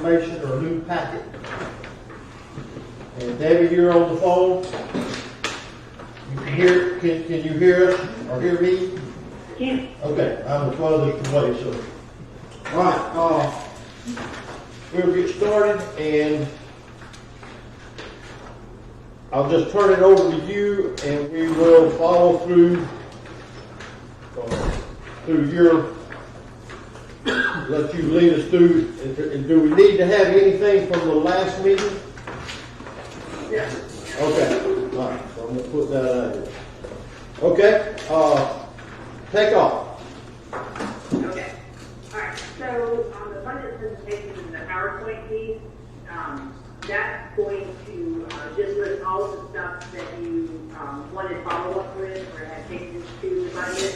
information or a new packet. And Debbie, you're on the phone. Can you hear us or hear me? Yeah. Okay, I'm the furthest away, so. All right, we'll get started, and I'll just turn it over to you, and we will follow through your, let you lead us through. And do we need to have anything from the last meeting? Yeah. Okay, all right, so I'm gonna put that out here. Okay, take off. Okay. All right. So on the budget presentation and the PowerPoint piece, that's going to just list all of the stuff that you wanted follow-up with or had changes to the budget.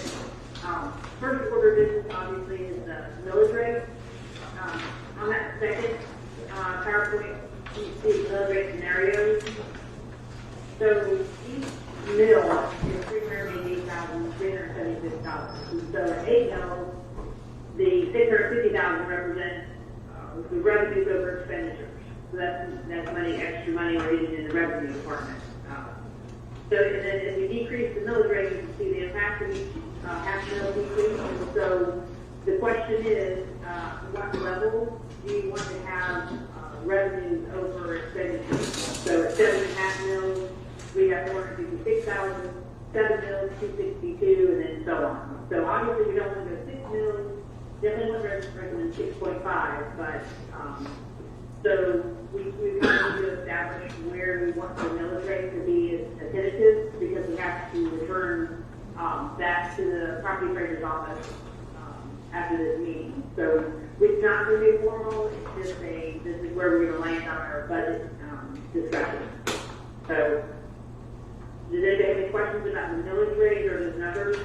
First order of business, obviously, is the millage rate. On that second PowerPoint, you see millage rate scenarios. So each mill is $388,376. So at 8 mills, the $650,000 represents the revenues over expenditures. So that's money, extra money raised in the revenue department. So and then as we decrease the millage rate, you can see the impact of each half mill decrease. And so the question is, what level do you want to have revenues over expenditures? So at 7.5 mills, we have 456,000, 7 mills, 262, and then so on. So obviously we don't want to go 6 mills, definitely want to recommend 6.5, but so we kind of need to establish where we want the millage rate to be as tentative, because we have to return that to the property appraiser's office after this meeting. So it's not going to be formal, it's just this is where we're going to land on our budget discussion. So does anybody have any questions about the millage rate or the numbers?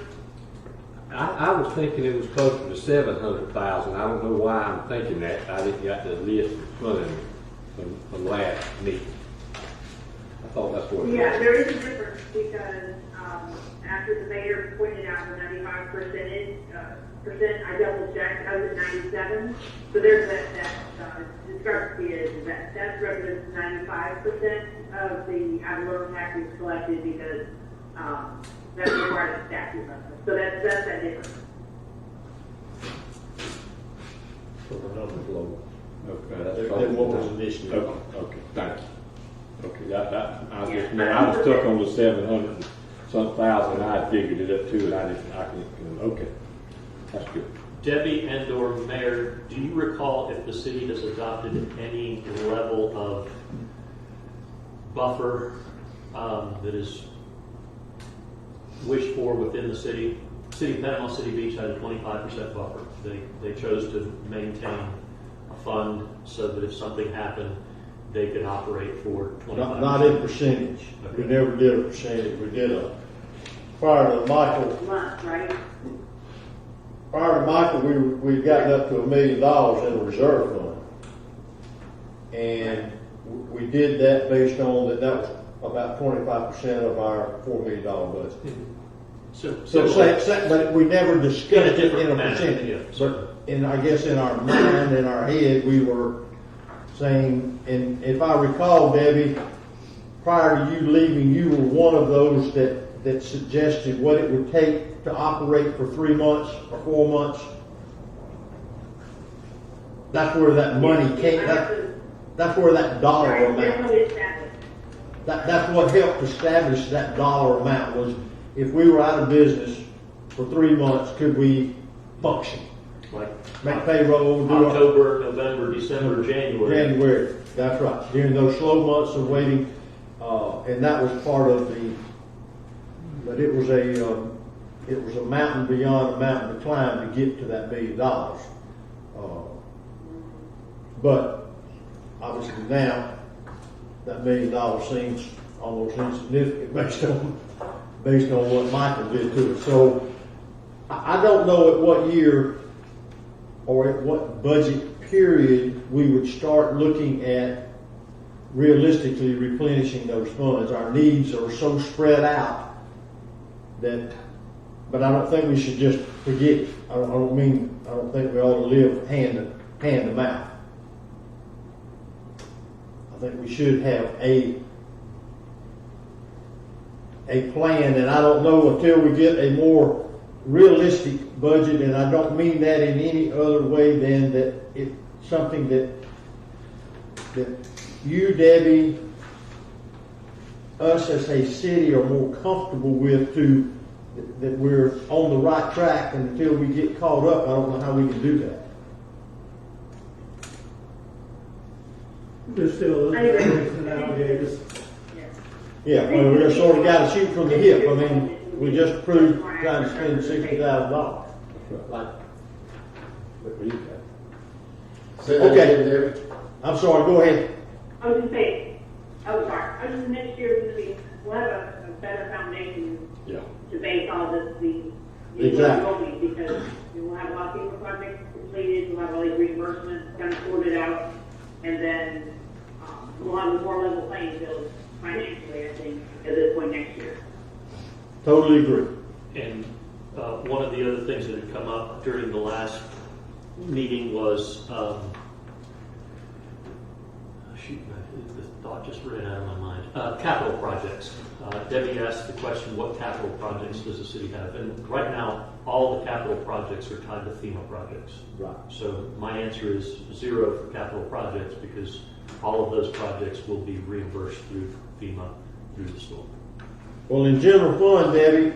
I was thinking it was closer to 700,000. I don't know why I'm thinking that. I didn't got the list in front of me from last meeting. I thought that's what it was. Yeah, there is a difference because after the mayor pointed out the 95% percent, I double checked, I was at 97. So there's that discrepancy is that represents 95% of the ad valorem taxes collected because that's required of statute. So that's that difference. So the numbers low. Okay, Than what was initially. Okay, thank you. Okay, I was stuck on the 700 some thousand. I had figured it up too, and okay, that's good. Debbie and/or Mayor, do you recall if the city has adopted any level of buffer that is wished for within the city? Panama City Beach had a 25% buffer. They chose to maintain a fund so that if something happened, they could operate for 25%. Not in percentage. We never did a percentage. We did prior to Michael. Month, right? Prior to Michael, we'd gotten up to $1 million in a reserve fund. And we did that based on that was about 25% of our $4 million budget. But we never discussed it in a percentage. Yeah, but I guess in our mind, in our head, we were saying, and if I recall, Debbie, prior to you leaving, you were one of those that suggested what it would take to operate for 3 months or 4 months. That's where that money came. That's where that dollar amount. That's what helped establish that dollar amount was if we were out of business for 3 months, could we function? Like Make payroll, do October, November, December, January. That's right. During those slow months of waiting, and that was part of the. But it was a mountain beyond a mountain to climb to get to that $1 million. But obviously now that $1 million seems almost insignificant based on what Michael did to it. So I don't know at what year or at what budget period we would start looking at realistically replenishing those funds. Our needs are so spread out that, but I don't think we should just forget it. I don't think we ought to live hand to mouth. think we should have a plan, and I don't know until we get a more realistic budget, and I don't mean that in any other way than that it's something that you, Debbie, us as a city are more comfortable with that we're on the right track, and until we get caught up, I don't know how we can do that. There's still a little bit of alligators. Yeah, well, we just sort of got to shoot from the hip. I mean, we just approved trying to spend $60,000. Like, what do you got? Say that Okay. again, David. I'm sorry, go ahead. I was just saying, oh, sorry, I was just next year gonna be, we'll have a better foundation Yeah. to base all this, Exactly. because we'll have a lot of people projects completed, we'll have all these reimbursements kind of sorted out, and then, we'll have a more level playing field financially, I think, at this point next year. Totally agree. And one of the other things that had come up during the last meeting was, shoot, the thought just ran out of my mind. Capital projects. Debbie asked the question, what capital projects does the city have? And right now, all the capital projects are tied to FEMA projects. Right. So my answer is 0 for capital projects because all of those projects will be reimbursed through FEMA through the storm. Well, in general fund, Debbie,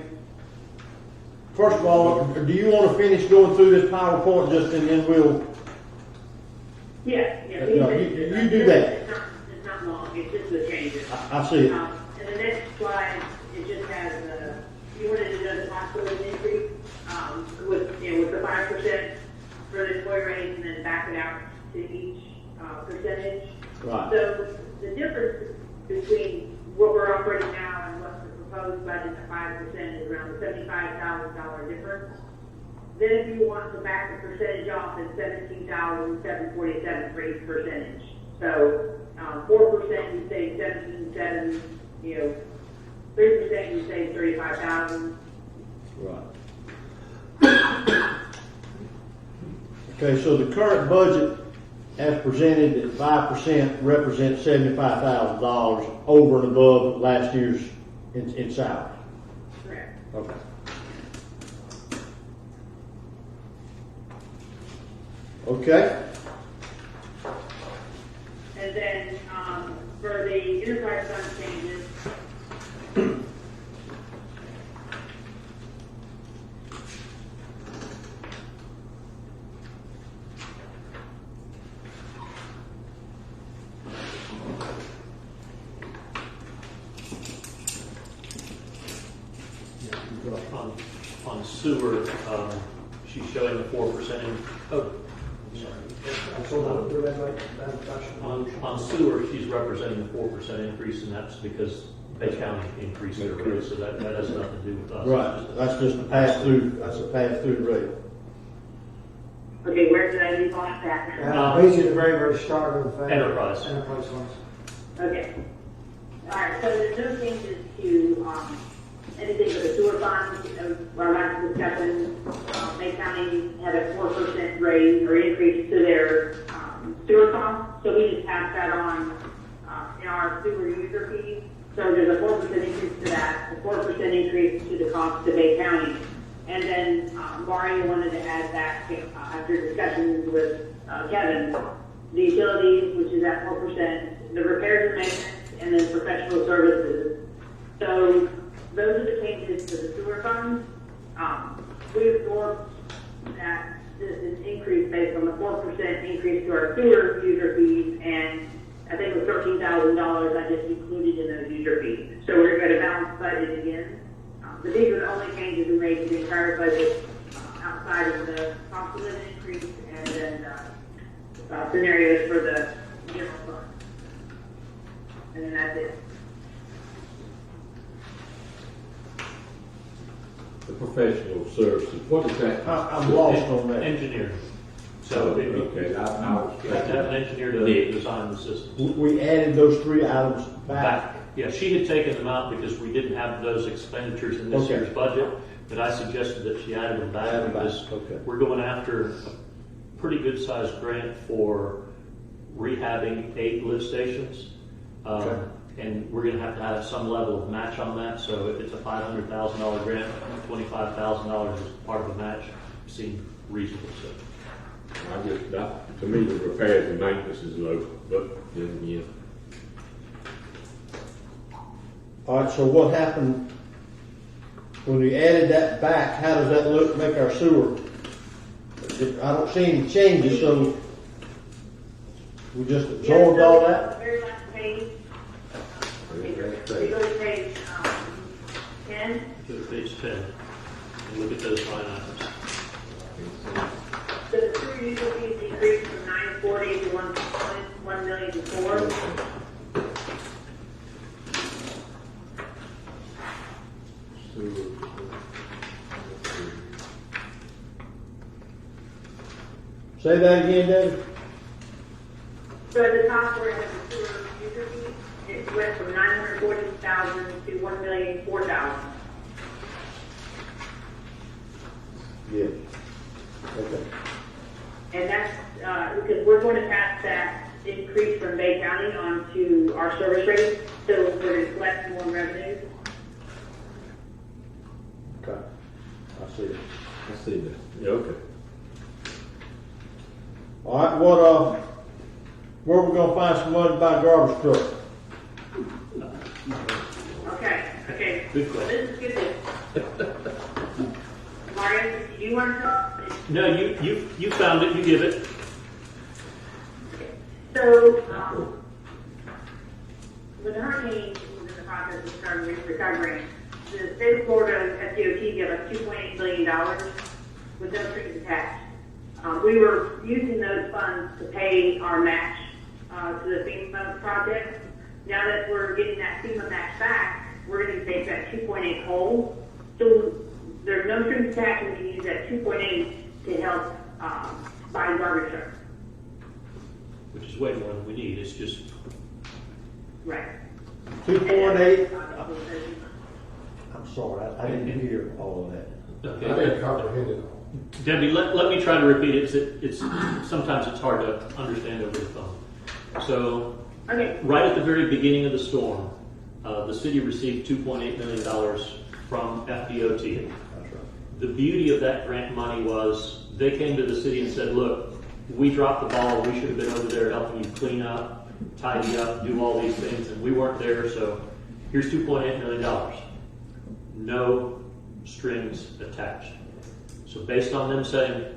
first of all, do you want to finish going through this PowerPoint just and then we'll, Yeah. No, you do that. It's not long, it's just the changes. I see it. And the next slide, it just has, you wanted to know the cost of living increase, with the 5% for the employee raise and then back it out to each, percentage. Right. So the difference between what we're operating now and what the proposed budget at 5% is around the $75,000 difference. Then if you want to back the percentage off, it's $17,747 for each percentage. So 4% you save $17,700, 3% you save $35,000. Right. Okay, so the current budget as presented at 5% represents $75,000 over and above last year's in salary. Correct. Okay. Okay. And then for the enterprise fund changes, On sewer, she's showing the 4%. On sewer, she's representing the 4% increase, and that's because Bay County increased their rate, so that has nothing to do with us. Right. That's just a pass through. That's a pass through rate. okay, where did I leave off at? These are the very, very start of Enterprise. Enterprise funds. Okay. All right, so there's no changes to anything with the sewer fund. Our last discussion, Bay County had a 4% raise or increase to their sewer cost, so we just passed that on in our sewer user fees. So there's a 4% increase to that, a 4% increase to the cost to Bay County. And then Mario wanted to add back, after discussions with Kevin, the utilities, which is at 4%, the repairs and maintenance, and then professional services. So those are the changes to the sewer fund. We absorbed that this increase based on the 4% increase to our sewer user fees, and I think it was $13,000 I just included in those user fees. So we're going to balance budget again. But these are the only changes we made to the entire budget outside of the cost of living increase and then scenarios for the general fund. And then that's it. The professional services, what is that? I'm lost on that. Engineering. So it Okay, I was. you have to have an engineer to design the system. We added those three items back. Yeah, she had taken them out because we didn't have those expenditures in this Okay. year's budget, but I suggested that she added them Add back them back, because okay. we're going after a pretty good sized grant for rehabbing 8 lift stations. Okay. And we're gonna have to have some level of match on that, so if it's a $500,000 grant, $25,000 is part of the match, seems reasonable, so. I just, that, to me, the repairs and maintenance is low, but then again. All right, so what happened when we added that back? How does that look, make our sewer? I don't see any changes, so we just absorbed all that? The very last page, Very go to page 10. Go to page 10 and look at those line items. So the sewer utilities decreased from 940 to 1 million to 4. Say that again, Dave? So at the top where it has the sewer user fee, it went from 940,000 to 1,004,000. Yeah. Okay. And that's, because we're going to pass that increase from Bay County onto our service rate, so we're going to collect more revenue. Okay. I see it. I see that. Yeah, okay. All right, where we gonna find some money to buy a garbage truck? Okay. Good Well, question. this is good. Mario, do you want to talk? No, you found it, you give it. So, when the hurricane was in the process of recovering, the state of Florida FDOT gave us $2.8 million with no strings attached. We were using those funds to pay our match to the FEMA project. Now that we're getting that FEMA match back, we're going to take that 2.8 whole. So there's no strings attached, and we can use that 2.8 to help buy the garbage truck. Which is way more than we need, it's just, Right. 2.8. I'm sorry, I didn't hear all of that. okay. I didn't comprehend it all. Debbie, let me try to repeat it. It's sometimes it's hard to understand over the phone. So, Okay. right at the very beginning of the storm, the city received $2.8 million from FDOT. That's right. The beauty of that grant money was they came to the city and said, look, we dropped the ball. We should have been over there helping you clean up, tidy up, do all these things, and we weren't there. So here's $2.8 million. No strings attached. So based on them saying,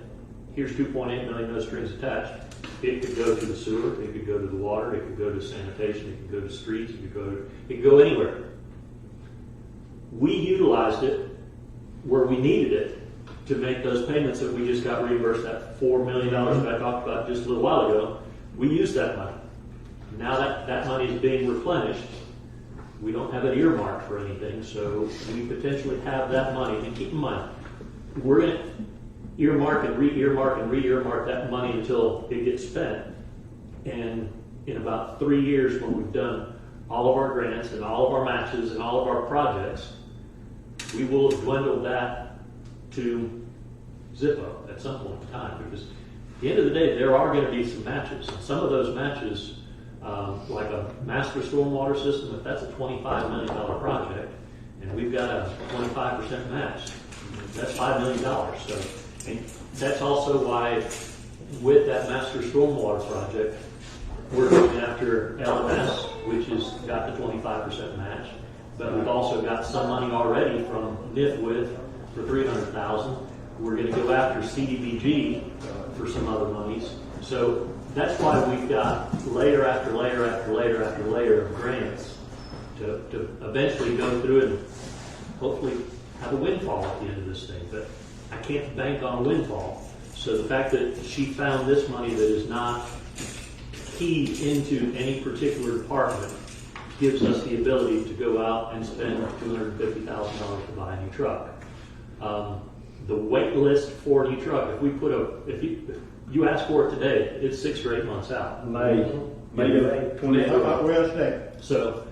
here's 2.8 million, no strings attached, it could go to the sewer, it could go to the water, it could go to sanitation, it could go to streets, it could go anywhere. We utilized it where we needed it to make those payments that we just got reimbursed, that $4 million that I talked about just a little while ago. We used that money. Now that money is being replenished, we don't have it earmarked for anything, so we potentially have that money. And keep in mind, we're going to earmark and re-earmark and re-earmark that money until it gets spent. And in about 3 years, when we've done all of our grants and all of our matches and all of our projects, we will have dwindled that to Zippo at some point in time. Because at the end of the day, there are going to be some matches. And some of those matches, like a master stormwater system, if that's a $25 million project, and we've got a 25% match, that's $5 million. So, and that's also why, with that master stormwater project, we're going after LMS, which has got the 25% match. But we've also got some money already from NIFWID for $300,000. We're going to go after CDBG for some other monies. So that's why we've got layer after layer after layer after layer of grants to eventually go through and hopefully have a windfall at the end of this thing. But I can't bank on a windfall. So the fact that she found this money that is not keyed into any particular department gives us the ability to go out and spend $250,000 to buy a new truck. The wait list for a new truck, if you ask for it today, it's 6 or 8 months out. May 20. We understand. So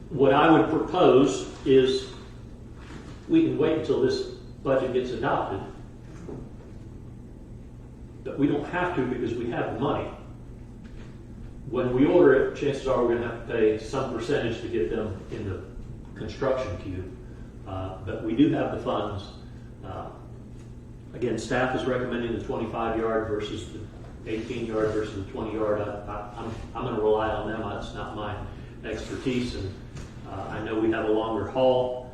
what I would propose is we can wait until this budget gets adopted. But we don't have to because we have the money. when we order it, chances are we're gonna have to pay some percentage to get them in the construction queue. But we do have the funds. Again, staff is recommending the 25-yard versus the 18-yard versus the 20-yard. I'm gonna rely on them. It's not my expertise, and I know we have a longer haul.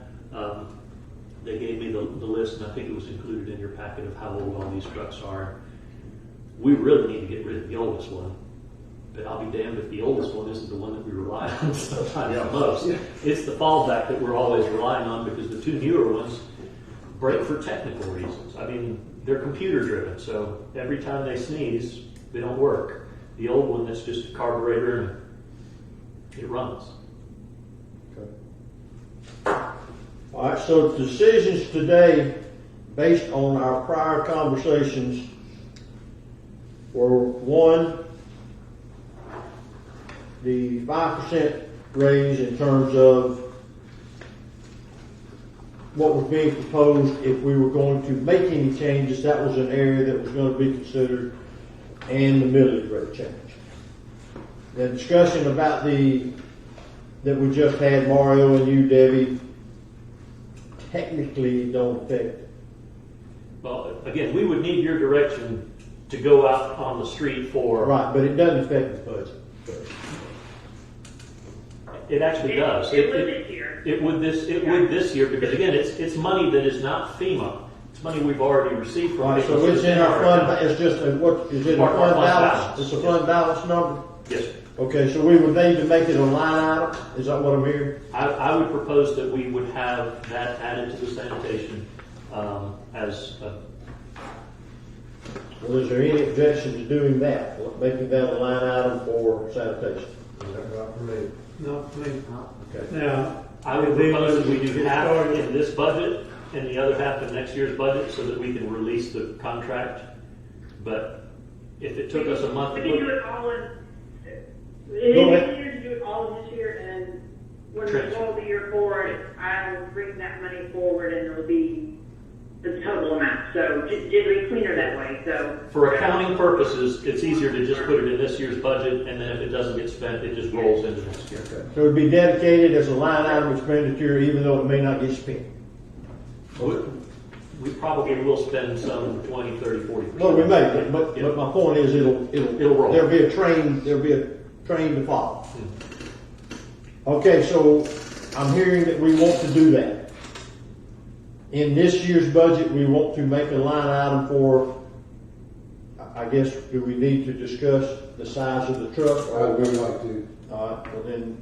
They gave me the list, and I think it was included in your packet of how old all these trucks are. We really need to get rid of the oldest one, but I'll be damned if the oldest one isn't the one that we rely on sometimes the most. It's the fallback that we're always relying on, because the two newer ones break for technical reasons. I mean, they're computer driven, so every time they sneeze, they don't work. The old one, that's just a carburetor and it runs. All right, so decisions today, based on our prior conversations, were one, the 5% raise in terms of what was being proposed if we were going to make any changes. That was an area that was going to be considered, and the millage rate change. The discussion about that we just had, Mario and you, Debbie, technically don't affect it. Well, again, we would need your direction to go out on the street for. Right, but it doesn't affect the budget. It actually does. It would this year. It would this year, because again, it's money that is not FEMA. It's money we've already received from. Right, FEMA. so it's in our fund, it's just, what, is it a Our fund fund balance? balance. It's a fund balance number? Yes, sir. Okay, so we would need to make it a line item, is that what I'm hearing? I would propose that we would have that added to the sanitation as a. Well, is there any objection to doing that, making that a line item for sanitation? Is that right for me? Not for me. Okay. Now, I would propose that we do half in this budget and the other half in next year's budget, so that we can release the contract. But if it took us a month We to can put. do it all in, Go ahead. this year, to do it all in this year, and when we Transfer. roll the year forward, I will bring that money forward, and it'll be the total amount. So it'll be cleaner that way, so. For accounting purposes, it's easier to just put it in this year's budget, and then if it doesn't get spent, it just rolls into next year. So it'd be dedicated as a line item expenditure, even though it may not get spent? We probably will spend some 20, 30, 40%. Well, we may, but Yeah. my point is, It'll roll. there'll be a train to follow. Okay, so I'm hearing that we want to do that. In this year's budget, we want to make a line item for, I guess, do we need to discuss the size of the truck? I would like to. All right, well then,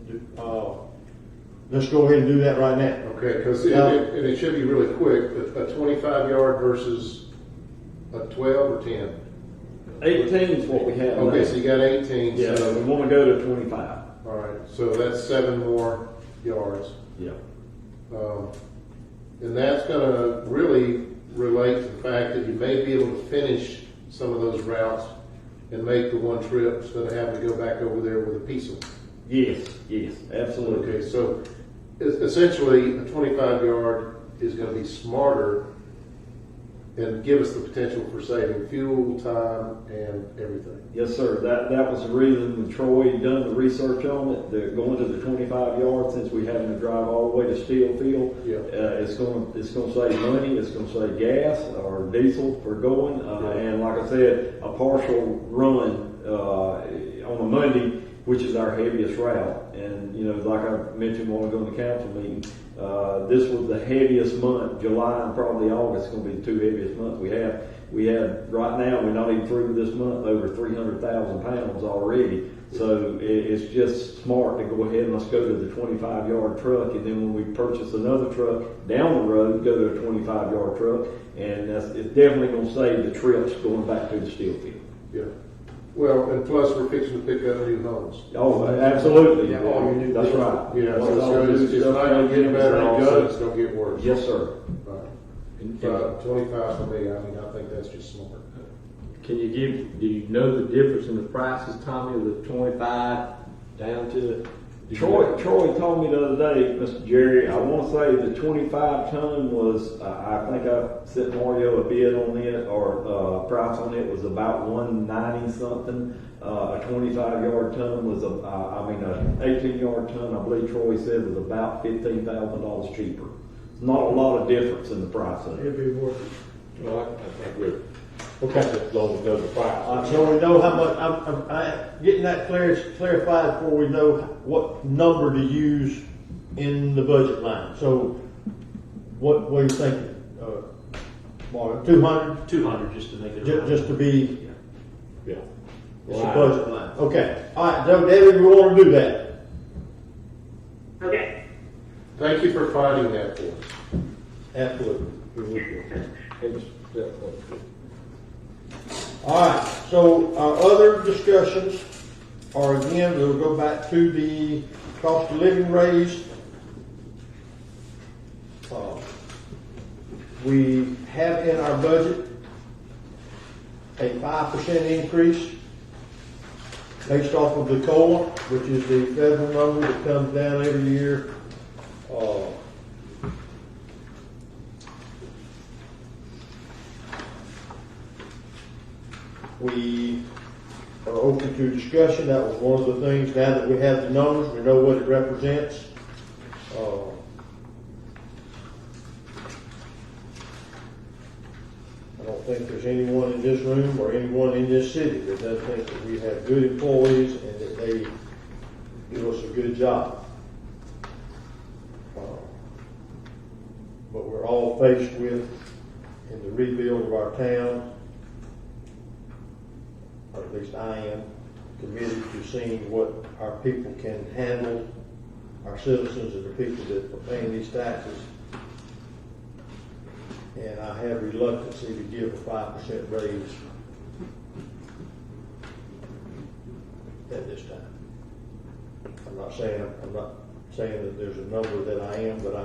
let's go ahead and do that right now. Okay, because it should be really quick, a 25-yard versus a 12 or 10? 18 is what we have Okay, now. so you got 18. Yeah, So, we want to go to 25. all right, so that's 7 more yards. Yeah. And that's going to really relate to the fact that you may be able to finish some of those routes and make the one trip instead of having to go back over there with a piece of. Yes, absolutely. Okay, so essentially, a 25-yard is going to be smarter and give us the potential for saving fuel, time, and everything. Yes, sir. That was the reason when Troy had done the research on it. They're going to the 25 yards, since we having to drive all the way to Steelfield. Yeah. It's going to save money. It's going to save gas or diesel for going. And like I said, a partial run on a Monday, which is our heaviest route. And like I mentioned when we go to the council meeting, this was the heaviest month. July and probably August is going to be the two heaviest months we have. We have right now, we're not even through this month, over 300,000 pounds already. So it's just smart to go ahead and let's go to the 25-yard truck, and then when we purchase another truck down the road, go to a 25-yard truck, and it's definitely going to save the trips going back to the steel field. Yeah. Well, and plus we're fixing to pick up new homes. Oh, absolutely. Yeah, all you need to That's do. right. Yeah, so All the it's new not stuff going to get comes better, in, it's also- going to get worse. Yes, sir. Right. And- 25 for me, I mean, I think that's just smart. Do you know the difference in the prices, Tommy, of the 25 down to Troy told me the other day, Mr. Jerry, I want to say the 25 ton was, I think I sent Mario a bid on it, or price on it was about 190 something. A 25 yard ton was, an 18 yard ton, I believe Troy said, was about $15,000 cheaper. Not a lot of difference in the price of it. It'd be worth it. Well, I think we're, okay, as long as we know the price. So we know how much, I'm getting that clarified before we know what number to use in the budget line. So what are you thinking, Marvin, 200? 200 just to make it. Just to be, Yeah. it's a budget line. Okay, all right, Debbie, we want to do that. Okay. Thank you for finding that for us. Absolutely. It was, All right, so our other discussions are, again, we'll go back to the cost of living raise. We have in our budget a 5% increase based off of the COLA, which is the federal number that comes down every year. We are open to discussion. That was one of the things. Now that we have the numbers, we know what it represents. I don't think there's anyone in this room or anyone in this city that doesn't think that we have good employees and that they give us a good job. But we're all faced with, in the rebuild of our town, or at least I am, committed to seeing what our people can handle, our citizens and the people that are paying these taxes. And I have reluctancy to give a 5% raise at this time. I'm not saying that there's a number that I am, but I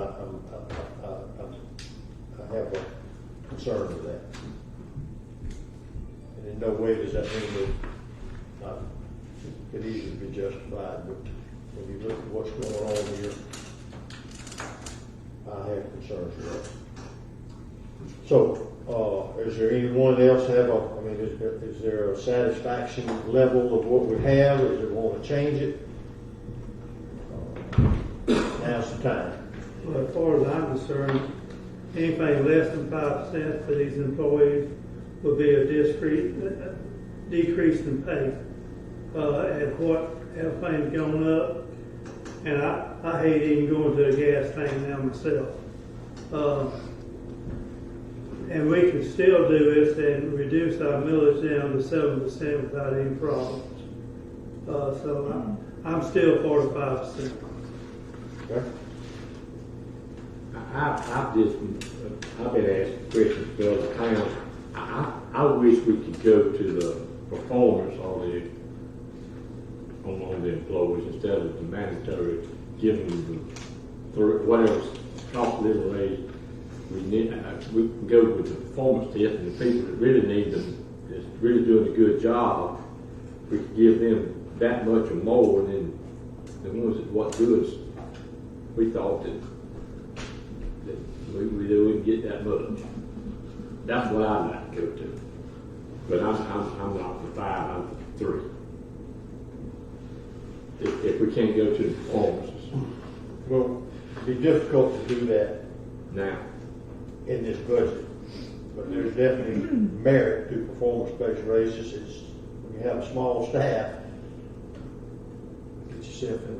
have a concern with that. And in no way does that mean that it could easily be justified, but when you look at what's going on here, I have concerns with that. So, is there anyone else is there a satisfaction level of what we have? Is there want to change it? Now's the time. Well, as far as I'm concerned, anything less than 5% for these employees would be a decrease in pay. At what everything's going up, and I hate even going to a gas tank now myself. And we can still do this and reduce our millage down to 7% without any problems. So I'm still for the 5%. Okay. I've been asked questions to other towns. I wish we could go to the performers or on the employees instead of the mandatory giving them whatever cost of living raise. We can go with the performance test, and the people that really need them is really doing a good job. We could give them that much or more than the ones that what goods we thought that we wouldn't get that much. That's what I'd like to go to. But I'm not for 5, I'm for 3. If we can't go to the performances. Well, it'd be difficult to do that Now, in this budget, but there's definitely merit to performance-based raises. It's when you have a small staff, get yourself in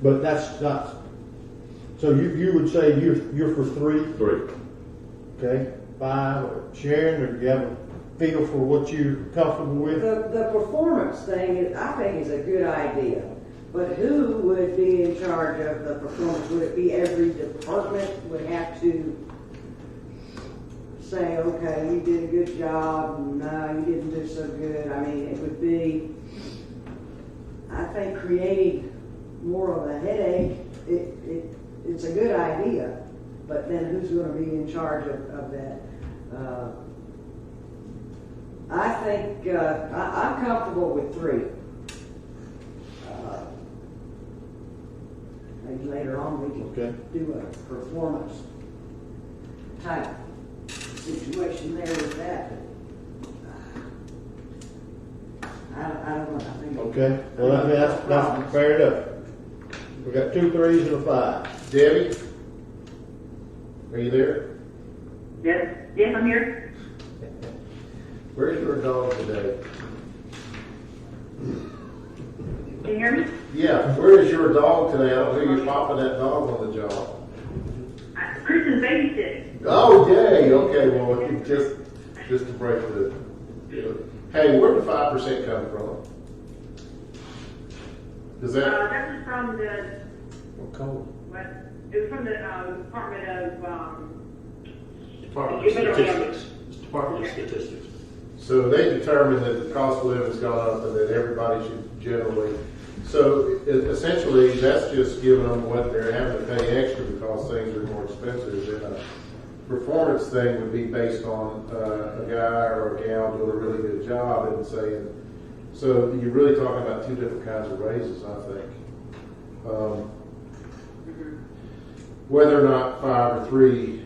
but that's not. So you would say you're for 3, 3. okay? 5, or Sharon, or do you have a feel for what you're comfortable with? The performance thing, I think, is a good idea. But who would be in charge of the performance? Would it be every department would have to say, okay, you did a good job, no, you didn't do so good? I mean, it would be, I think, creating more of a headache. It's a good idea, but then who's going to be in charge of that? I think I'm comfortable with 3. maybe later on we Okay. can do a performance type situation there with that. I don't know, I think. Okay, well, I mean, that's fair enough. We got 2 3s and a 5. Debbie? Are you there? Yes, yes, I'm here. Where's your dog today? Can you hear me? Yeah, where is your dog today? I don't hear you popping that dog on the jaw. Kristen's babysitting. Oh, yay, okay, well, just to break the, hey, where'd the 5% come from? Is that? That was from the, What code? what, it was from the, Department of, Department of Statistics. It's Department of Statistics. So they determined that the cost of living has gone up and that everybody should generally, so essentially that's just giving them what they're having to pay extra because things are more expensive. And a performance thing would be based on a guy or a gal doing a really good job and saying, so you're really talking about 2 different kinds of raises, I think. Whether or not 5 or 3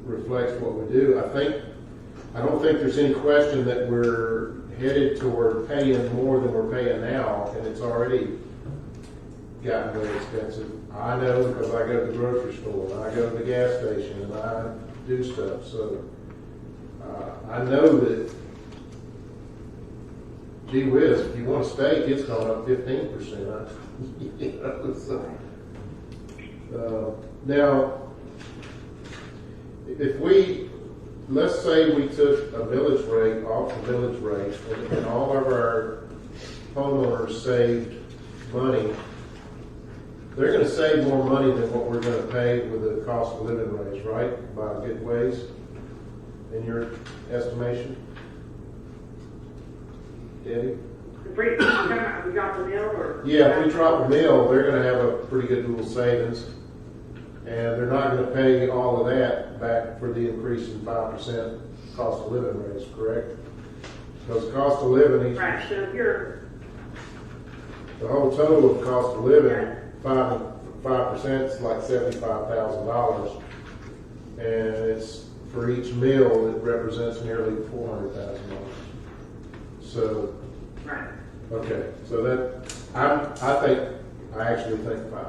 reflects what we do, I don't think there's any question that we're headed toward paying more than we're paying now, and it's already gotten really expensive. I know because I go to the grocery store, and I go to the gas station, and I do stuff, so I know that, gee whiz, if you want a steak, it's gone up 15%. You know, so, now, if let's say we took a millage rate off the millage rate and all of our homeowners saved money, they're going to save more money than what we're going to pay with the cost of living raise, right? By good ways, in your estimation? Debbie? we drop the mill or? Yeah, if we drop a mill, they're going to have a pretty good little savings. And they're not going to pay all of that back for the increase in 5% cost of living raise, correct? Because cost of living, Right, so if you're, the whole total of cost of living, 5% is like $75,000. And it's, for each meal, it represents nearly $400,000. So, right. okay, so that, I actually think 5,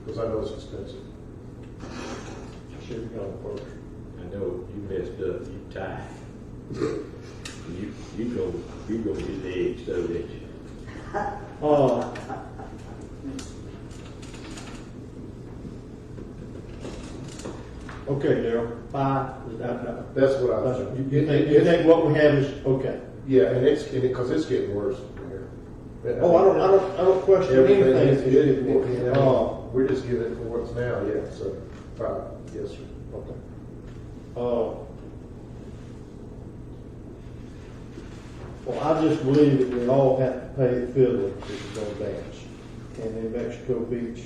because I know it's expensive. Should we go first? I know you messed up, you tied. You go get the eggs, so that you. Okay, Darryl, 5, That's what I think. you think what we have is, okay. Yeah, and because it's getting worse from here. Oh, I don't question Everything anything. is getting, Oh, we're just giving it for what's now, yeah, so 5, yes, sir. okay. Well, I just believe that we all have to pay the fiddler if we're going to dance. And in Mexico Beach,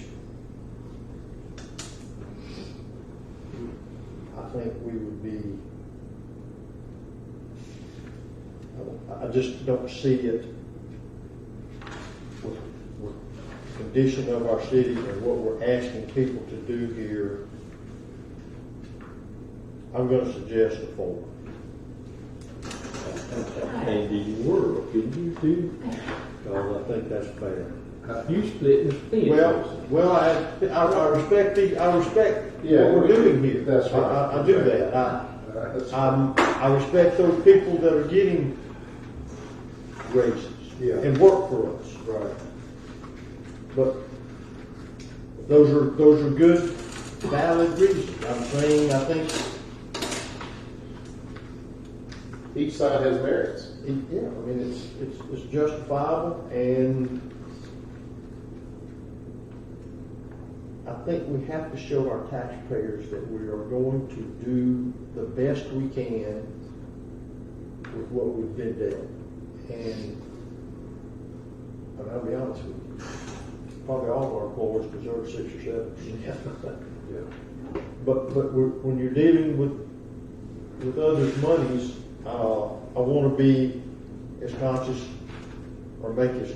I think we would be, I just don't see it with the condition of our city and what we're asking people to do here. I'm going to suggest a 4. And the world, can you do? Because I think that's fair. You split the fence. Well, I respect Yeah, what we're doing here. that's right. I do that. I respect those people that are getting raises Yeah. and work for us. Right. But those are good, valid reasons. I'm saying I think Each side has merits. yeah, I mean it's justifiable, and I think we have to show our taxpayers that we are going to do the best we can with what we've been doing. And I'll be honest with you, probably all of our employees deserve 6 or 7%. Yeah. But when you're dealing with others' monies, I want to be as conscious or make as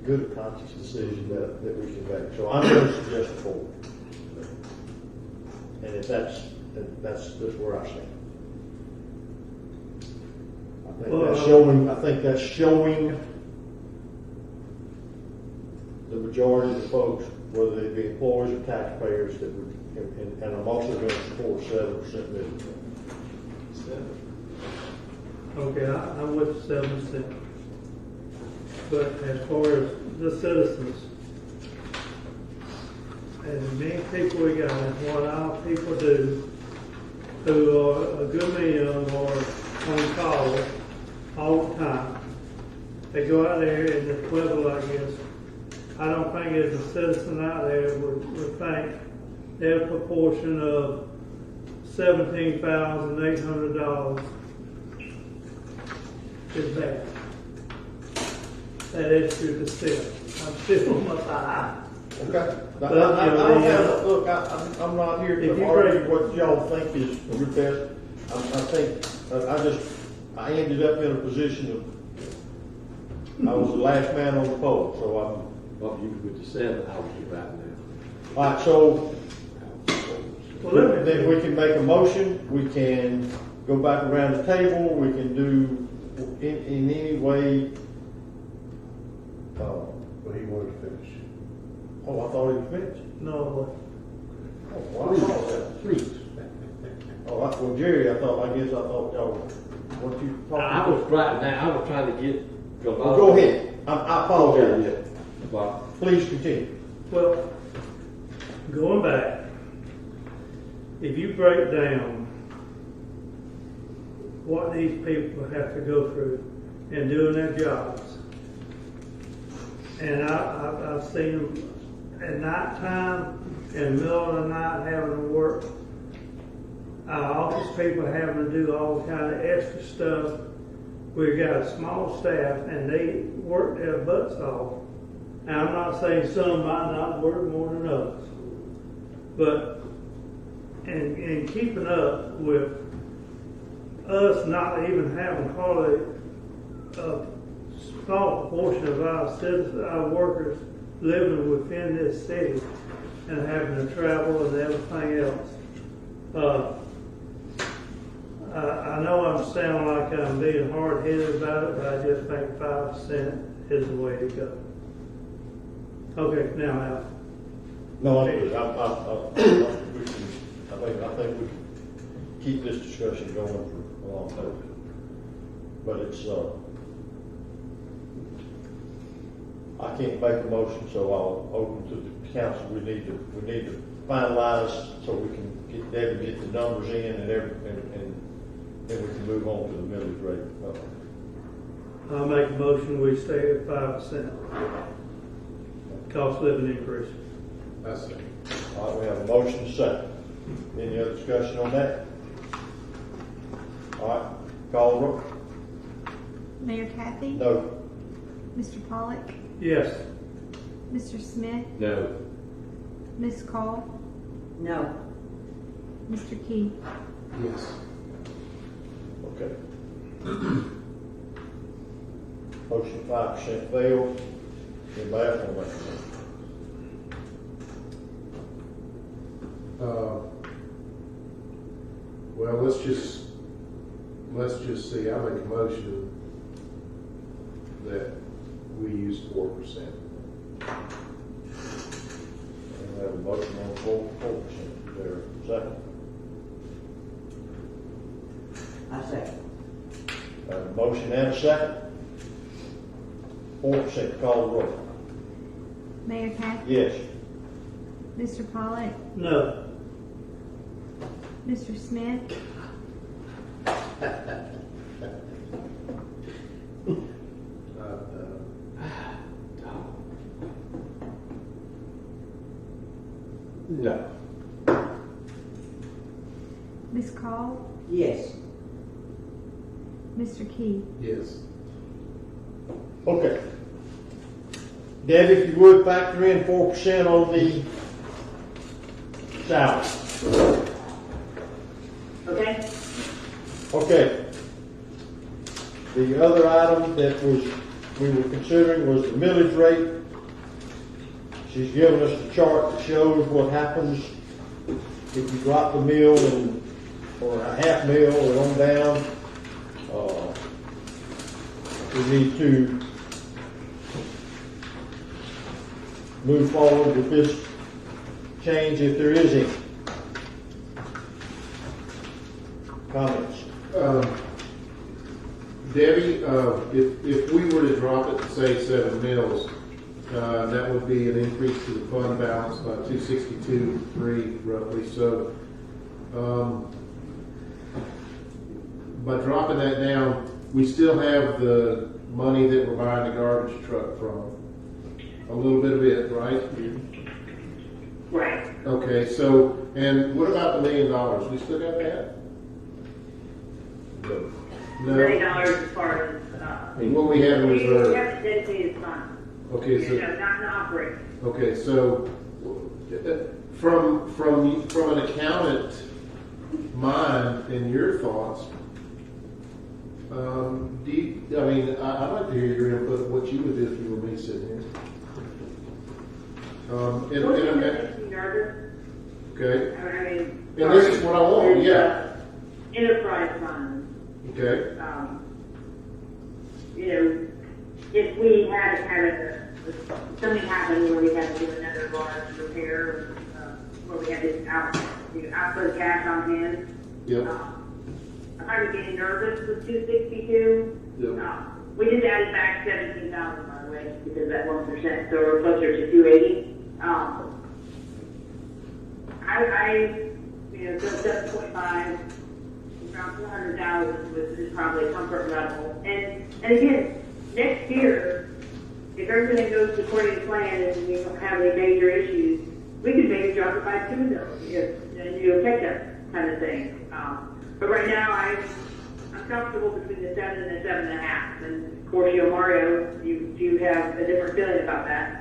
good a conscious decision that we can make. So I'm going to suggest 4. And if that's where I stand. I think that's showing the majority of the folks, whether they be employees or taxpayers, that would, and I'm also going to support 7% millage. Okay, I'm with 7%. But as far as the citizens, as many people we got, and what our people do, who are, a good many of them are on call all the time. They go out there and they quibble, I guess. I don't think there's a citizen out there would think their proportion of $17,800 is bad. That extra percent. I'm still on my side. Okay. Look, I'm not here If to you argue break- what y'all think is your best. I ended up in a position of, I was the last man on the pole, so Well, you could with the 7, I would be right now. all right, so Well, then we can make a motion, we can go back around the table, we can do in any way, But he wanted to finish. I thought he was finished. No, Oh, well, I thought that. Please. Well, Jerry, I thought y'all, what you talking I was writing down, I was trying to get. Well, go ahead, I apologize. Yeah. Well, Please continue. well, going back, if you break down what these people have to go through in doing their jobs, and I've seen them at nighttime, in the middle of the night having to work. Our office people having to do all kind of extra stuff. We've got a small staff and they work their butts off. And I'm not saying some might not work more than others. But in keeping up with us not even having hardly a small portion of our citizens, our workers living within this city and having to travel and everything else. I know I'm sounding like I'm being hard-headed about it, but I just think 5% is the way to go. Okay, now, Al. No, I think we can keep this discussion going for a long time. But it's, I can't make a motion, so I'll open to the council. We need to finalize so we can get the numbers in and then we can move on to the millage rate. I'll make a motion, we stay at 5%. Cost of living increase. That's it. All right, we have a motion second. Any other discussion on that? All right, call the roll. Mayor Kathy? No. Mr. Pollock? Yes. Mr. Smith? no. Ms. Call? No. Mr. Key? Yes. Okay. Motion 5% fails. Anybody else want to make a motion? Well, let's just see, I make a motion that we use 4%. And we have a motion on 4%. Is there a second? I second. Have a motion and a second. 4%, call the roll. Mayor Kathy? Yes. Mr. Pollock? No. Mr. Smith? No. Ms. Call? Yes. Mr. Key? Yes. Okay. Deb, if you would factor in 4% on the salary. Okay? Okay. The other item that was we were considering was the millage rate. She's given us the chart that shows what happens if you drop the mill or a half mill or on down. We need to move forward with this change if there is any. Comments? Debbie, if we were to drop it to say 7 mills, that would be an increase to the fund balance by 262.3 roughly. So, by dropping that down, we still have the money that we're buying the garbage truck from. A little bit of it, right? Right. Okay, so, and what about the $1 million? We still got that? $1 million as far as, What we have in we reserve? have a dedicated fund. Okay, so. Not to operate. Okay, so from an accountant mind and your thoughts, I'd like to hear your input of what you would do if you were me sitting here. What makes me nervous? Okay, I mean, and this is what I want, is, yeah. Enterprise funds. Okay, If we had something happened where we had to do another large repair, where we had to output cash on hand, yep, I'm kind of getting nervous with 262. yep. We just added back 17,000 by the way, because that 1%, so we're closer to 280. So 7.5, around 400,000 is probably a comfort level. And again, next year, if everything goes according to plan and we don't have any major issues, we could maybe drop it by 2 million, and catch up kind of thing. But right now, I'm comfortable between the 7 and the 7.5. And of course, Mario, you have a different feeling about that.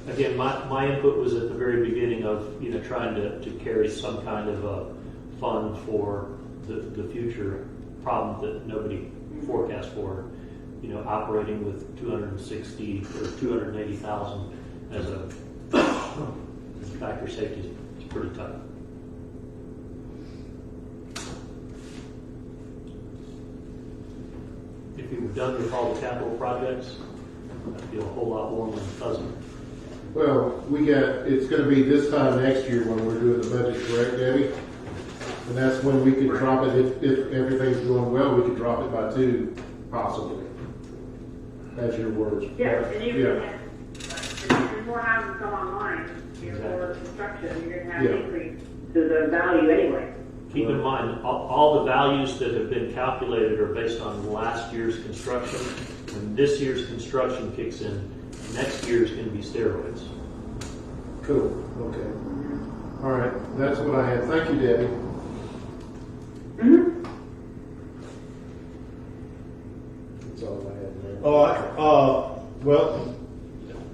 Again, my input was at the very beginning of, trying to carry some kind of a fund for the future problem that nobody forecast for. Operating with 260 or 280,000 as a factor safety is pretty tough. If you were done with all the capital projects, I'd feel a whole lot warmer and fuzzy. Well, it's gonna be this time next year when we're doing the budget, correct, Debbie? And that's when we could drop it, if everything's going well, we could drop it by 2, possibly. That's your words. Yeah, and even Yeah. if more houses come online, more construction, you're going to have Yeah. an increase to the value anyway. Keep in mind, all the values that have been calculated are based on last year's construction. When this year's construction kicks in, next year's going to be steroids. Cool, okay. All right, that's what I had. Thank you, Debbie. Mm-hmm. That's all I had, Mayor. All right, well,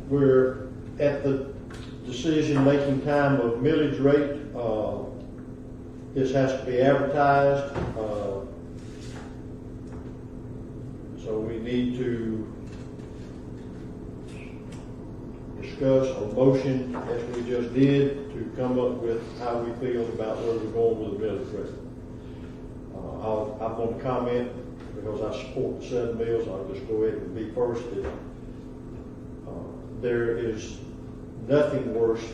we're at the decision-making time of millage rate. This has to be advertised, so we need to discuss a motion, as we just did, to come up with how we feel about where we're going with the millage rate. I'm going to comment, because I support the 7 mills, I'll just go ahead and be first. There is nothing worse,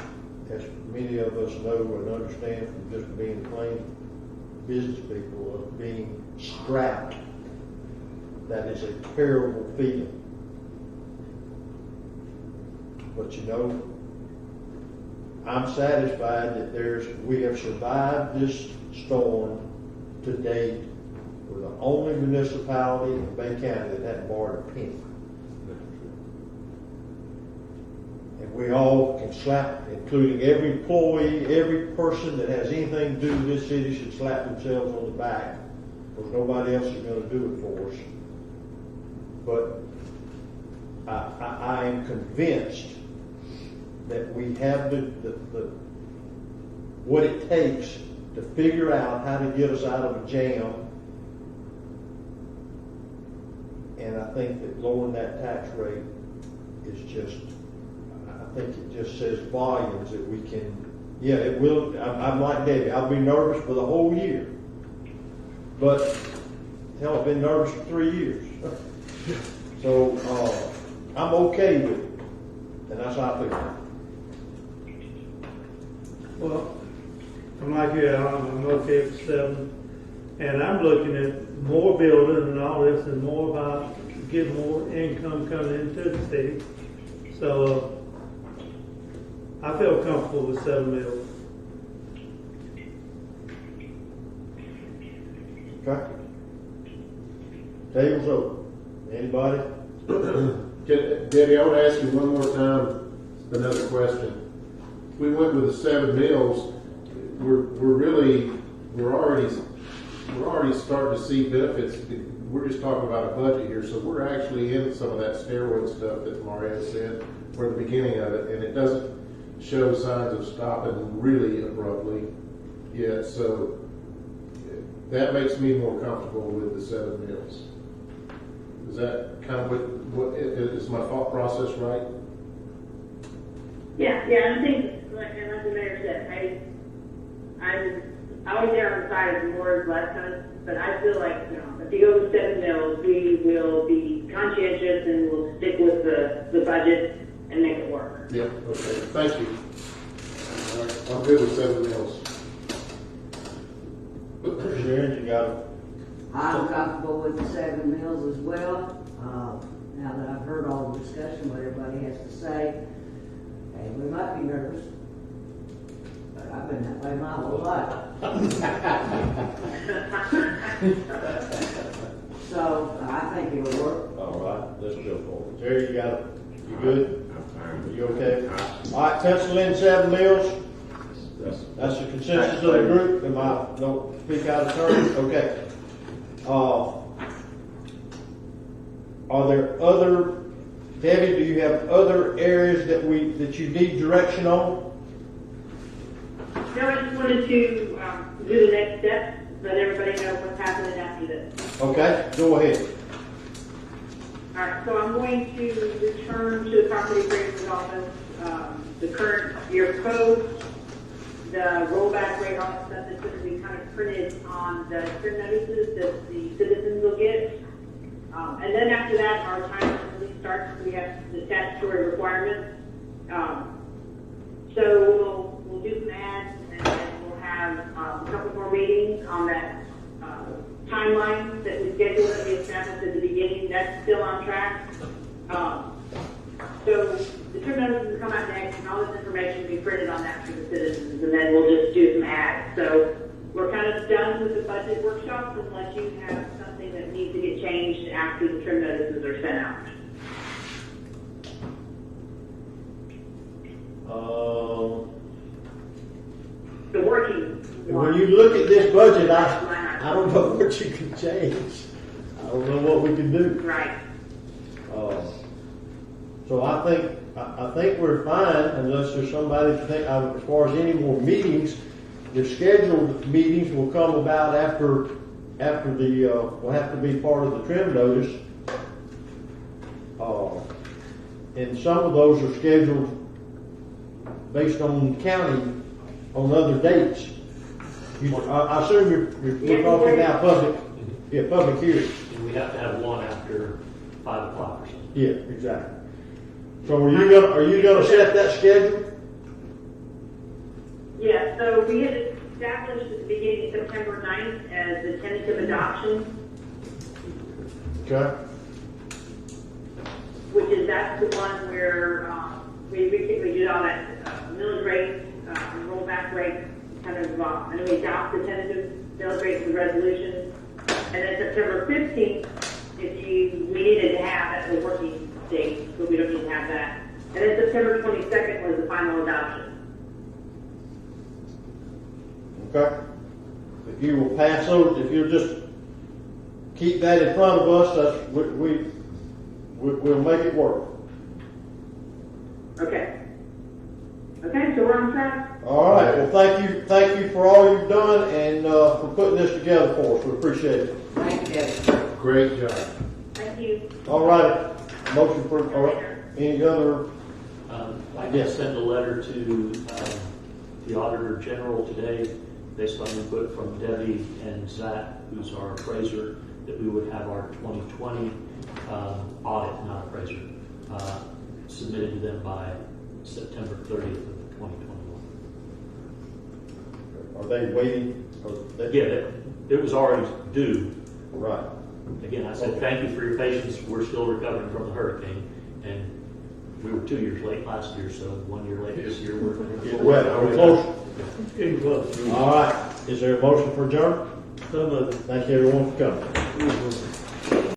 as many of us know and understand from just being plain business people, of being strapped. That is a terrible feeling. But I'm satisfied that we have survived this storm to date. We're the only municipality in Bay County that hadn't borrowed a penny. And we all can slap, including every employee, every person that has anything to do with this city should slap themselves on the back, because nobody else is going to do it for us. But I am convinced that we have what it takes to figure out how to get us out of a jam And I think that lowering that tax rate is just, I think it just says volumes that we can, yeah, it will, I'm like Debbie, I'll be nervous for the whole year. But, hell, I've been nervous for 3 years. So, I'm okay with it. And that's how I feel. Well, I'm like you, I'm okay with 7. And I'm looking at more building and all this and more about getting more income coming into the city. So, I feel comfortable with 7 mills. Okay? Table's open. Anybody? Debbie, I want to ask you one more time another question. We went with the 7 mills. We're already starting to see benefits. We're just talking about a budget here, so we're actually in some of that steroid stuff that Mario said. We're at the beginning of it, and it doesn't show signs of stopping really abruptly yet. So that makes me more comfortable with the 7 mills. Is that kind of what is my thought process right? Yeah, I think, like the mayor said, I'm always there on the side of more is less kind of, but I feel like, if you go with 7 mills, we will be conscientious and we'll stick with the budget and make it work. Yeah, okay, thank you. All right, I'm good with 7 mills. Sharon, you got it? I'm comfortable with the 7 mills as well. Now that I've heard all the discussion, what everybody has to say, and we might be nervous, but I've been that way my whole life. So I think it'll work. All right, let's go forward. Terry, you got it? You good? You okay? All right, pencil in 7 mills. That's the consensus of the group. Don't speak out of turn? Okay. Are there other, Debbie, do you have other areas that you need direction on? No, I just wanted to do the next step, let everybody know what's happening after this. Okay, go ahead. All right, so I'm going to return to the property appraiser's office, the current year code, the rollback rate, all that stuff that's going to be kind of printed on the trim notices that the citizens will get. And then after that, our time really starts. We have the statutory requirements. So we'll do some ads, and then we'll have a couple more meetings on that timeline that we scheduled that we established at the beginning. That's still on track. So the trim notices will come out next, and all this information will be printed on that for the citizens, and then we'll just do some ads. So we're kind of done with the budget workshops unless you have something that needs to get changed after the trim notices are sent out. The working When you look at this budget, I don't know what you can change. I don't know what we can do. Right. So I think we're fine unless there's somebody that think, as far as any more meetings, the scheduled meetings will come about after will have to be part of the trim notice. And some of those are scheduled based on county, on other dates. I assume you're talking now public hearings. And we have to have one after 5 o'clock or something. Yeah, exactly. So are you gonna set that schedule? Yeah, so we had established at the beginning of September 9th as the tentative adoption, Okay. which is that's the one where we basically did all that millage rate, rollback rate, kind of, and we adopt the tentative millage rate for the resolution. And then September 15th, we needed to have that as a working date, but we don't need to have that. And then September 22nd was the final adoption. Okay. If you will pass those, if you'll just keep that in front of us, we'll make it work. Okay. Okay, so we're on track. All right. Well, thank you for all you've done and for putting this together for us. We appreciate it. Thank you. Great job. Thank Thank you. All right, motion for, or any other, I Yes. did send a letter to the Auditor General today, based on input from Debbie and Zach, who's our appraiser, that we would have our 2020 audit, not appraiser, submitted to them by September 30th of 2021. are they waiting? Or they- Yeah, it was already due. Right. Again, I said, thank you for your patience. We're still recovering from the hurricane, and we were 2 years late last year, so 1 year late this year. We're wet. Are we close? Getting close. All right, is there a motion for adjournment? Some of it. Thank you everyone for coming.